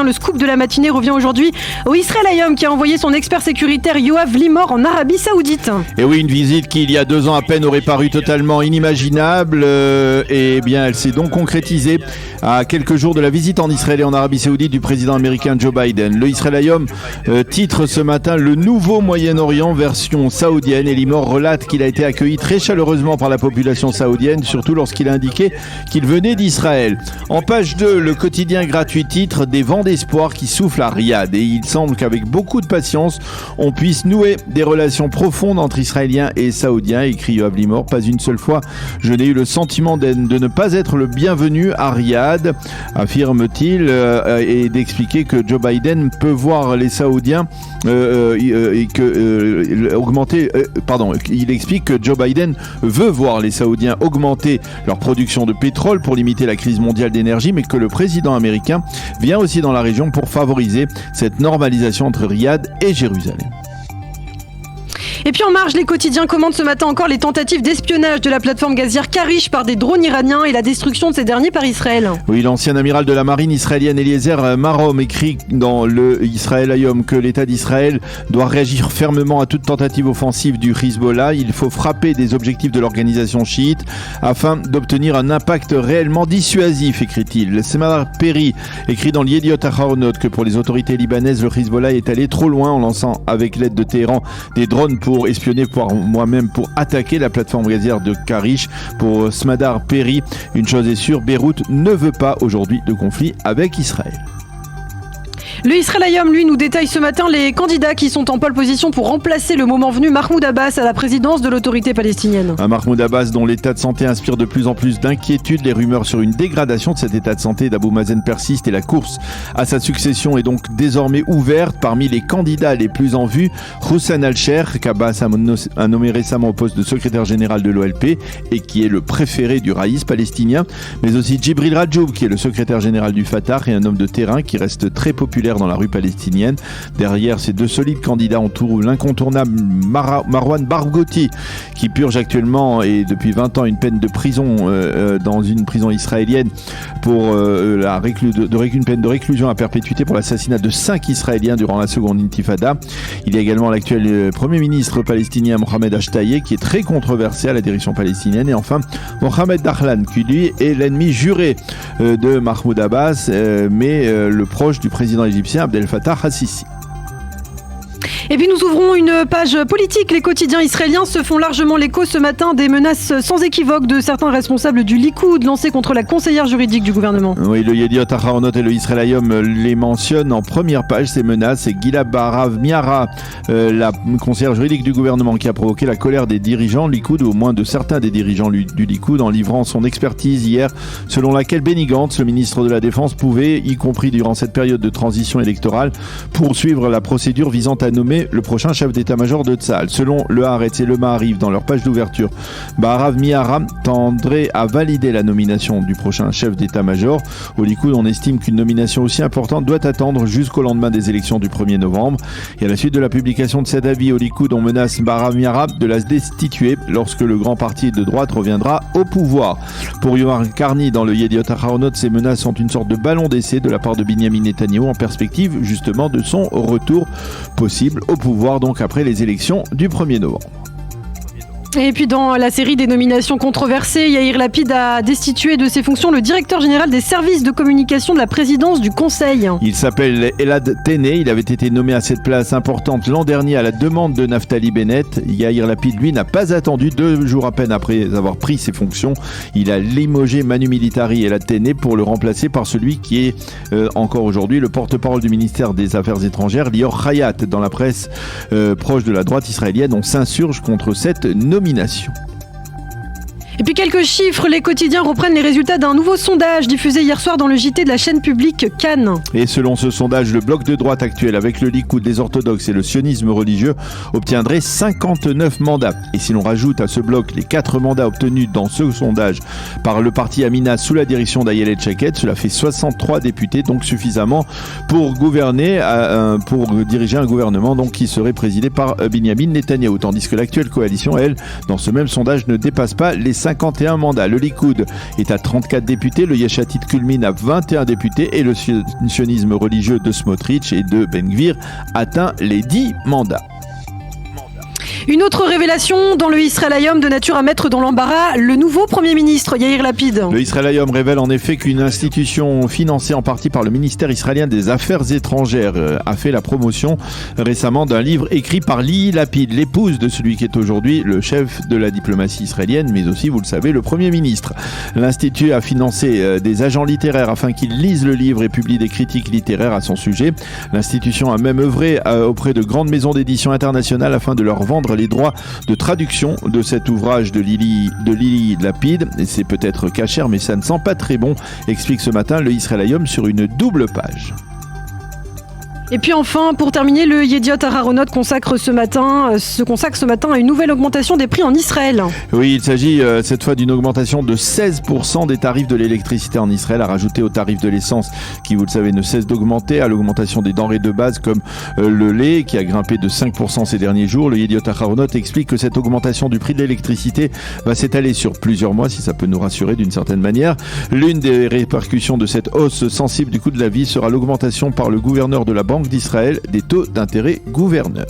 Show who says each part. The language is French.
Speaker 1: Le scoop de la matinée revient aujourd'hui au Israël Hayom qui a envoyé son expert sécuritaire Yoav Limor en Arabie Saoudite.
Speaker 2: Et oui, une visite qui il y a 2 ans à peine aurait paru totalement inimaginable. Et bien, elle s'est donc concrétisée à quelques jours de la visite en Israël et en Arabie Saoudite du président américain Joe Biden. Le Israël Hayom titre ce matin le nouveau Moyen-Orient version saoudienne. Et Limor relate qu'il a été accueilli très chaleureusement par la population saoudienne, surtout lorsqu'il a indiqué qu'il venait d'Israël. En page 2, le quotidien gratuit titre des vents d'espoir qui souffle à Riyad, et il semble qu'avec beaucoup de patience on puisse nouer des relations profondes entre Israéliens et Saoudiens, écrit Yoav Limor. Pas une seule fois je n'ai eu le sentiment de ne pas être le bienvenu à Riyad, affirme-t-il, et d'expliquer que Joe Biden peut voir les Saoudiens il explique que Joe Biden veut voir les Saoudiens augmenter leur production de pétrole pour limiter la crise mondiale d'énergie, mais que le président américain vient aussi dans la région pour favoriser cette normalisation entre Riyad et Jérusalem.
Speaker 1: Et puis en marge, les quotidiens commentent ce matin encore les tentatives d'espionnage de la plateforme gazière Karish par des drones iraniens et la destruction de ces derniers par Israël.
Speaker 2: Oui, l'ancien amiral de la marine israélienne Eliezer Marom écrit dans le Israël Hayom que l'État d'Israël doit réagir fermement à toute tentative offensive du Hezbollah. Il faut frapper des objectifs de l'organisation chiite afin d'obtenir un impact réellement dissuasif, écrit-il. Smadar Perry écrit dans l'Yediot Ahronoth que pour les autorités libanaises, le Hezbollah est allé trop loin en lançant avec l'aide de Téhéran des drones pour espionner, pour moi-même pour attaquer la plateforme gazière de Karish. Pour Smadar Perry, une chose est sûre, Beyrouth ne veut pas aujourd'hui de conflit avec Israël.
Speaker 1: Le Israël Hayom, lui, nous détaille ce matin les candidats qui sont en pole position pour remplacer le moment venu Mahmoud Abbas à la présidence de l'autorité palestinienne.
Speaker 2: Un Mahmoud Abbas dont l'état de santé inspire de plus en plus d'inquiétude. Les rumeurs sur une dégradation de cet état de santé d'Abou Mazen persistent et la course à sa succession est donc désormais ouverte. Parmi les candidats les plus en vue, Hussein Al-Sher, qu'Abbas a nommé récemment au poste de secrétaire général de l'OLP et qui est le préféré du raïs palestinien, mais aussi Djibril Rajoub, qui est le secrétaire général du Fatah et un homme de terrain qui reste très populaire dans la rue palestinienne. Derrière ces 2 solides candidats, on trouve l'incontournable Marwan Barghouti, qui purge actuellement et depuis 20 ans une peine de prison dans une prison israélienne pour une peine de réclusion à perpétuité pour l'assassinat de 5 Israéliens durant la seconde intifada. Il y a également l'actuel Premier ministre palestinien Mohamed Ashtaye, qui est très controversé à la direction palestinienne. Et enfin, Mohamed Dahlan, qui lui est l'ennemi juré de Mahmoud Abbas, mais le proche du président égyptien Abdel Fattah al-Sisi.
Speaker 1: Et puis nous ouvrons une page politique. Les quotidiens israéliens se font largement l'écho ce matin des menaces sans équivoque de certains responsables du Likoud lancées contre la conseillère juridique du gouvernement.
Speaker 2: Oui, le Yediot Ahronoth et le Israël Hayom les mentionnent en première page, ces menaces. C'est Gila Baharav Miara, la conseillère juridique du gouvernement, qui a provoqué la colère des dirigeants Likoud, ou au moins de certains des dirigeants du Likoud, en livrant son expertise hier, selon laquelle Benny Gantz, le ministre de la Défense, pouvait, y compris durant cette période de transition électorale, poursuivre la procédure visant à nommer le prochain chef d'état-major de Tsahal. Selon le Haaretz et le Maariv, dans leur page d'ouverture, Baharav Miara tendrait à valider la nomination du prochain chef d'état-major. Au Likoud, on estime qu'une nomination aussi importante doit attendre jusqu'au lendemain des élections du 1er novembre. Et à la suite de la publication de cet avis au Likoud, on menace Baharav Miara de la destituer lorsque le grand parti de droite reviendra au pouvoir. Pour Yohan Karni, dans le Yediot Ahronoth, ces menaces sont une sorte de ballon d'essai de la part de Binyamin Netanyahou en perspective justement de son retour possible au pouvoir, donc après les élections du 1er novembre.
Speaker 1: Et puis dans la série des nominations controversées, Yair Lapid a destitué de ses fonctions le directeur général des services de communication de la présidence du Conseil.
Speaker 2: Il s'appelle Elad Teneh, il avait été nommé à cette place importante l'an dernier à la demande de Naftali Bennett. Yair Lapid, lui, n'a pas attendu, 2 jours à peine après avoir pris ses fonctions. Il a limogé Manu Militari Elad Teneh pour le remplacer par celui qui est encore aujourd'hui le porte-parole du ministère des Affaires étrangères, Lior Hayat. Dans la presse proche de la droite israélienne, on s'insurge contre cette nomination.
Speaker 1: Et puis quelques chiffres, les quotidiens reprennent les résultats d'un nouveau sondage diffusé hier soir dans le JT de la chaîne publique Cannes.
Speaker 2: Et selon ce sondage, le bloc de droite actuel avec le Likoud, les orthodoxes et le sionisme religieux obtiendrait 59 mandats. Et si l'on rajoute à ce bloc les 4 mandats obtenus dans ce sondage par le parti Amina sous la direction d'Ayelet Shaked, cela fait 63 députés, donc suffisamment pour gouverner, pour diriger un gouvernement donc qui serait présidé par Binyamin Netanyahou. Tandis que l'actuelle coalition, elle, dans ce même sondage, ne dépasse pas les 51 mandats. Le Likoud est à 34 députés, le Yesh Atid culmine à 21 députés et le sionisme religieux de Smotrich et de Ben Gvir atteint les 10 mandats.
Speaker 1: Une autre révélation dans le Israël Hayom de nature à mettre dans l'embarras le nouveau Premier ministre, Yair Lapid.
Speaker 2: Le Israël Hayom révèle en effet qu'une institution financée en partie par le ministère israélien des Affaires étrangères a fait la promotion récemment d'un livre écrit par Li Lapid, l'épouse de celui qui est aujourd'hui le chef de la diplomatie israélienne, mais aussi, vous le savez, le Premier ministre. L'Institut a financé des agents littéraires afin qu'ils lisent le livre et publient des critiques littéraires à son sujet. L'institution a même œuvré auprès de grandes maisons d'édition internationales afin de leur vendre les droits de traduction de cet ouvrage de Lili Lapid. Et c'est peut-être cachère, mais ça ne sent pas très bon, explique ce matin le Israël Hayom sur une double page.
Speaker 1: Et puis enfin, pour terminer, le Yediot Aharonot se consacre ce matin à une nouvelle augmentation des prix en Israël.
Speaker 2: Oui, il s'agit cette fois d'une augmentation de 16% des tarifs de l'électricité en Israël, à rajouter aux tarifs de l'essence qui, vous le savez, ne cesse d'augmenter, à l'augmentation des denrées de base comme le lait qui a grimpé de 5% ces derniers jours. Le Yediot Aharonot explique que cette augmentation du prix de l'électricité va s'étaler sur plusieurs mois, si ça peut nous rassurer d'une certaine manière. L'une des répercussions de cette hausse sensible du coût de la vie sera l'augmentation par le gouverneur de la Banque d'Israël des taux d'intérêt gouverneurs.